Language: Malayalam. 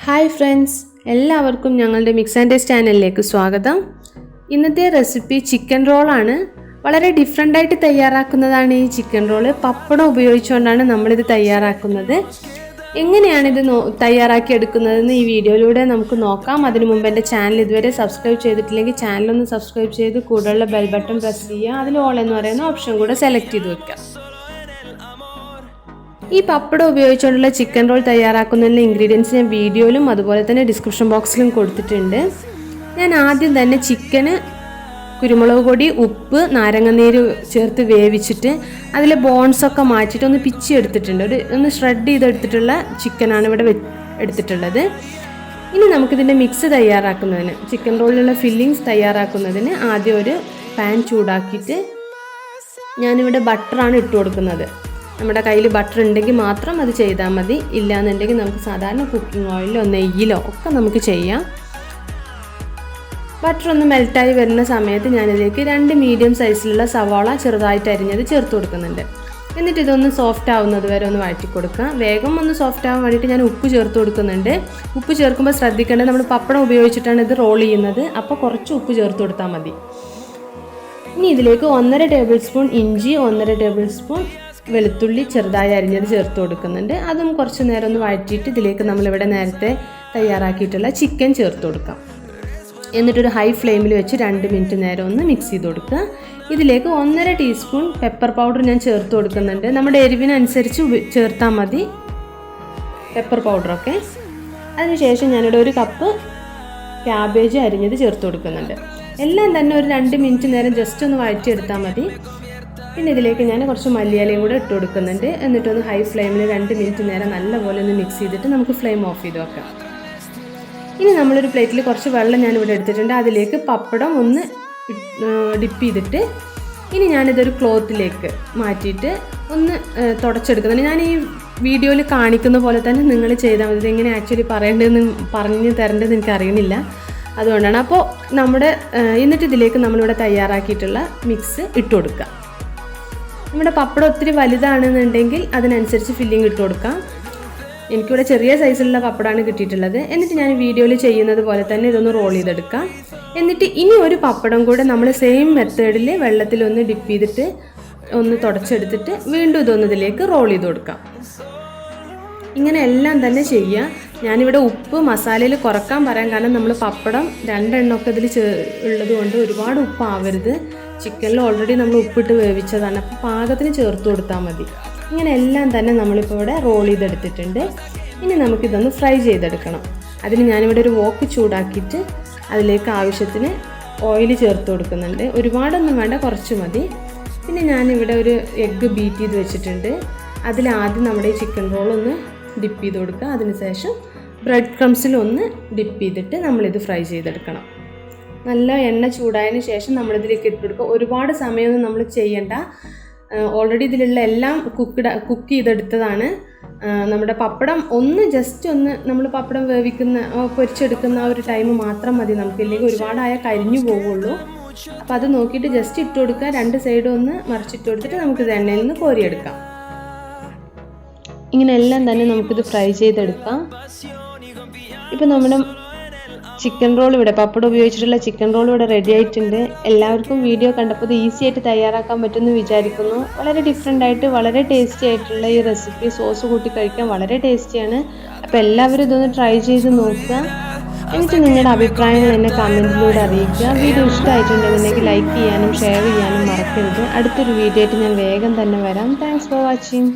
ഹായ് ഫ്രണ്ട്സ്, എല്ലാവർക്കും ഞങ്ങളുടെ മിക്സ് ആൻഡ് ടേസ്റ്റ് ചാനലിലേക്ക് സ്വാഗതം. ഇന്നത്തെ റെസിപ്പി ചിക്കൻ റോളാണ്. വളരെ ഡിഫറെൻ്റായിട്ട് തയ്യാറാക്കുന്നതാണ് ഈ ചിക്കൻ റോള്. പപ്പടം ഉപയോഗിച്ചുകൊണ്ടാണ് നമ്മളിത് തയ്യാറാക്കുന്നത്. എങ്ങനെയാണിത് തയ്യാറാക്കി എടുക്കുന്നതെന്ന് ഈ വീഡിയോയിലൂടെ നമുക്ക് നോക്കാം. അതിനു മുമ്പ് എൻ്റെ ചാനൽ ഇതുവരെ സബ്സ്ക്രൈബ് ചെയ്തിട്ടില്ലെങ്കിൽ ചാനലൊന്ന് സബ്സ്ക്രൈബ് ചെയ്ത് കൂടെയുള്ള ബെൽ ബട്ടൺ പ്രസ് ചെയ്യുക. അതിൽ ഓൾ എന്ന് പറയുന്ന ഓപ്ഷൻ കൂടെ സെലക്ട് ചെയ്ത് വെക്കുക. ഈ പപ്പടം ഉപയോഗിച്ചുകൊണ്ടുള്ള ചിക്കൻ റോൾ തയ്യാറാക്കുന്നതിനുള്ള ഇൻഗ്രീഡിയൻസ് ഞാൻ വീഡിയോയിലും അതുപോലെ തന്നെ ഡിസ്ക്രിപ്ഷൻ ബോക്സിലും കൊടുത്തിട്ടുണ്ട്. ഞാൻ ആദ്യം തന്നെ ചിക്കന് കുരുമുളക് പൊടി, ഉപ്പ്, നാരങ്ങനീര് ചേർത്ത് വേവിച്ചിട്ട് അതിലെ ബോൺസൊക്കെ മാറ്റിയിട്ട് ഒന്ന് പിച്ചി എടുത്തിട്ടുണ്ട്. ഒന്ന് ഷ്രെഡ് ചെയ്തെടുത്തിട്ടുള്ള ചിക്കനാണ് ഇവിടെ എടുത്തിട്ടുള്ളത്. ഇനി നമുക്കിതിൻ്റെ മിക്സ് തയ്യാറാക്കുന്നതിന്, ചിക്കൻ റോളിലുള്ള ഫില്ലിങ്സ് തയ്യാറാക്കുന്നതിന് ആദ്യം ഒരു പാൻ ചൂടാക്കിയിട്ട് ഞാനിവിടെ ബട്ടറാണ് ഇട്ട് കൊടുക്കുന്നത്. നമ്മുടെ കയ്യിൽ ബട്ടർ ഉണ്ടെങ്കിൽ മാത്രം അത് ചെയ്താൽ മതി. ഇല്ലയെന്നുണ്ടെങ്കിൽ നമുക്ക് സാധാരണ കുക്കിംഗ് ഓയിലോ നെയ്യിലോ ഒക്കെ നമുക്ക് ചെയ്യാം. ബട്ടർ ഒന്ന് മെൽറ്റായി വരുന്ന സമയത്ത് ഞാനിതിലേക്ക് 2 മീഡിയം സൈസിലുള്ള സവാള ചെറുതായിട്ട് അരിഞ്ഞത് ചേർത്ത് കൊടുക്കുന്നുണ്ട്. എന്നിട്ട് ഇതൊന്ന് സോഫ്റ്റ് ആവുന്നത് വരെ ഒന്ന് വഴറ്റി കൊടുക്കുക. വേഗം ഒന്ന് സോഫ്റ്റ് ആവാൻ വേണ്ടിയിട്ട് ഞാൻ ഉപ്പ് ചേർത്ത് കൊടുക്കുന്നുണ്ട്. ഉപ്പ് ചേർക്കുമ്പോൾ ശ്രദ്ധിക്കേണ്ടത്, നമ്മൾ പപ്പടം ഉപയോഗിച്ചിട്ടാണ് ഇത് റോൾ ചെയ്യുന്നത്. അപ്പോൾ കുറച്ച് ഉപ്പ് ചേർത്ത് കൊടുത്താൽ മതി. ഇനി ഇതിലേക്ക് 1.5 ടേബിൾ സ്പൂൺ ഇഞ്ചി, 1.5 ടേബിൾ സ്പൂൺ വെളുത്തുള്ളി ചെറുതായി അരിഞ്ഞത് ചേർത്ത് കൊടുക്കുന്നുണ്ട്. അതും കുറച്ച് നേരം ഒന്ന് വഴറ്റിയിട്ട് ഇതിലേക്ക് നമ്മളിവിടെ നേരത്തെ തയ്യാറാക്കിയിട്ടുള്ള ചിക്കൻ ചേർത്ത് കൊടുക്കാം. എന്നിട്ടൊരു ഹൈ ഫ്ലെയിമിൽ വെച്ച് 2 മിനിറ്റ് നേരം ഒന്ന് മിക്സ് ചെയ്ത് കൊടുക്കുക. ഇതിലേക്ക് 1.5 ടീസ്പൂൺ പെപ്പർ പൗഡർ ഞാൻ ചേർത്ത് കൊടുക്കുന്നുണ്ട്. നമ്മുടെ എരിവിനനുസരിച്ച് ചേർത്താൽ മതി പെപ്പർ പൗഡറൊക്കെ. അതിനുശേഷം ഞാനിവിടെ 1 കപ്പ് ക്യാബേജ് അരിഞ്ഞത് ചേർത്ത് കൊടുക്കുന്നുണ്ട്. എല്ലാം തന്നെ ഒരു 2 മിനിറ്റ് നേരം ജസ്റ്റ് ഒന്ന് വഴറ്റിയെടുത്താൽ മതി. പിന്നെ ഇതിലേക്ക് ഞാൻ കുറച്ച് മല്ലിയിലയും കൂടെ ഇട്ട് കൊടുക്കുന്നുണ്ട്. എന്നിട്ടൊന്ന് ഹൈ ഫ്ലെയിമിൽ 2 മിനിറ്റ് നേരം നല്ലപോലെ ഒന്ന് മിക്സ് ചെയ്തിട്ട് നമുക്ക് ഫ്ലെയിം ഓഫ് ചെയ്ത് വെക്കാം. ഇനി നമ്മളൊരു പ്ലേറ്റിൽ കുറച്ച് വെള്ളം ഞാനിവിടെ എടുത്തിട്ടുണ്ട്. അതിലേക്ക് പപ്പടം ഒന്ന് ഡിപ്പ് ചെയ്തിട്ട് ഇനി ഞാനിതൊരു ക്ലോത്തിലേക്ക് മാറ്റിയിട്ട് ഒന്ന് തുടച്ചെടുക്കുന്നുണ്ട്. ഞാൻ ഈ വീഡിയോയിൽ കാണിക്കുന്ന പോലെ തന്നെ നിങ്ങൾ ചെയ്താൽ മതി. ഇതെങ്ങനെ ആക്ച്വലി പറയേണ്ടതെന്ന് പറഞ്ഞു തരേണ്ടതെന്ന് എനിക്ക് അറിയുന്നില്ല, അതുകൊണ്ടാണ്. അപ്പോൾ എന്നിട്ട് ഇതിലേക്ക് നമ്മളിവിടെ തയ്യാറാക്കിയിട്ടുള്ള മിക്സ് ഇട്ട് കൊടുക്കുക. നമ്മുടെ പപ്പടം ഒത്തിരി വലുതാണെന്നുണ്ടെങ്കിൽ അതിനനുസരിച്ച് ഫില്ലിങ് ഇട്ട് കൊടുക്കാം. എനിക്കിവിടെ ചെറിയ സൈസിലുള്ള പപ്പടമാണ് കിട്ടിയിട്ടുള്ളത്. എന്നിട്ട് ഞാൻ വീഡിയോയിൽ ചെയ്യുന്നത് പോലെ തന്നെ ഇതൊന്ന് റോൾ ചെയ്തെടുക്കാം. എന്നിട്ട് ഇനി ഒരു പപ്പടം കൂടെ നമ്മൾ സെയിം മെത്തേഡിൽ വെള്ളത്തിലൊന്ന് ഡിപ്പ് ചെയ്തിട്ട് ഒന്ന് തുടച്ചെടുത്തിട്ട് വീണ്ടും ഇതൊന്ന് ഇതിലേക്ക് റോൾ ചെയ്ത് കൊടുക്കാം. ഇങ്ങനെ എല്ലാം തന്നെ ചെയ്യുക. ഞാനിവിടെ ഉപ്പ് മസാലയിൽ കുറക്കാൻ പറയാൻ കാരണം നമ്മൾ പപ്പടം 2 എണ്ണമൊക്കെ ഇതിൽ ഉള്ളത് കൊണ്ട് ഒരുപാട് ഉപ്പാവരുത്. ചിക്കനിൽ ഓൾറെഡി നമ്മൾ ഉപ്പിട്ട് വേവിച്ചതാണ്. അപ്പോൾ പാകത്തിന് ചേർത്ത് കൊടുത്താൽ മതി. ഇങ്ങനെ എല്ലാം തന്നെ നമ്മളിപ്പോൾ ഇവിടെ റോൾ ചെയ്തെടുത്തിട്ടുണ്ട്. ഇനി നമുക്കിതൊന്ന് ഫ്രൈ ചെയ്തെടുക്കണം. അതിന് ഞാനിവിടെ ഒരു വോക്ക് ചൂടാക്കിയിട്ട് അതിലേക്ക് ആവശ്യത്തിന് ഓയിൽ ചേർത്ത് കൊടുക്കുന്നുണ്ട്. ഒരുപാടൊന്നും വേണ്ട, കുറച്ച് മതി. പിന്നെ ഞാനിവിടെ ഒരു എഗ്ഗ് ബീറ്റ് ചെയ്ത് വെച്ചിട്ടുണ്ട്. അതിലാദ്യം നമ്മുടെ ഈ ചിക്കൻ റോളൊന്ന് ഡിപ്പ് ചെയ്ത് കൊടുക്കുക. അതിനുശേഷം ബ്രെഡ് ക്രംസിലൊന്ന് ഡിപ്പ് ചെയ്തിട്ട് നമ്മളിത് ഫ്രൈ ചെയ്തെടുക്കണം. നല്ല എണ്ണ ചൂടായതിന് ശേഷം നമ്മളിതിലേക്ക് ഇട്ട് കൊടുക്കുക. ഒരുപാട് സമയമൊന്നും നമ്മൾ ചെയ്യണ്ട. ഓൾറെഡി ഇതിലുള്ള എല്ലാം കുക്ക് ചെയ്തെടുത്തതാണ്. നമ്മുടെ പപ്പടം ഒന്ന് ജസ്റ്റ് ഒന്ന് നമ്മൾ പപ്പടം പൊരിച്ചെടുക്കുന്ന ആ ഒരു ടൈം മാത്രം മതി നമുക്ക്. ഇല്ലെങ്കിൽ ഒരുപാടായാൽ കരിഞ്ഞു പോവുള്ളൂ. അപ്പോൾ അത് നോക്കിയിട്ട് ജസ്റ്റ് ഇട്ട് കൊടുക്കുക. 2 സൈഡും ഒന്ന് മറിച്ചിട്ട് കൊടുത്തിട്ട് നമുക്കിത് എണ്ണയിൽ നിന്ന് കോരിയെടുക്കാം. ഇങ്ങനെ എല്ലാം തന്നെ നമുക്കിത് ഫ്രൈ ചെയ്തെടുക്കാം. ഇപ്പം നമ്മുടെ ചിക്കൻ റോൾ ഇവിടെ, പപ്പടം ഉപയോഗിച്ചിട്ടുള്ള ചിക്കൻ റോൾ ഇവിടെ റെഡി ആയിട്ടുണ്ട്. എല്ലാവർക്കും വീഡിയോ കണ്ടപ്പോൾ ഇത് ഈസി ആയിട്ട് തയ്യാറാക്കാൻ പറ്റുമെന്ന് വിചാരിക്കുന്നു. വളരെ ഡിഫറെൻ്റ് ആയിട്ട് വളരെ ടേസ്റ്റി ആയിട്ടുള്ള ഈ റെസിപ്പി സോസ് കൂട്ടി കഴിക്കാൻ വളരെ ടേസ്റ്റിയാണ്. അപ്പോൾ എല്ലാവരും ഇതൊന്ന് ട്രൈ ചെയ്ത് നോക്കുക. എന്നിട്ട് നിങ്ങളുടെ അഭിപ്രായങ്ങൾ എന്നെ കമൻറ്റിലൂടെ അറിയിക്കുക. വീഡിയോ ഇഷ്ടമായിട്ടുണ്ടെന്നുണ്ടെങ്കിൽ ലൈക്ക് ചെയ്യാനും ഷെയർ ചെയ്യാനും മറക്കരുത്. അടുത്തൊരു വീഡിയോ ആയിട്ട് ഞാൻ വേഗം തന്നെ വരാം. Thanks for watching.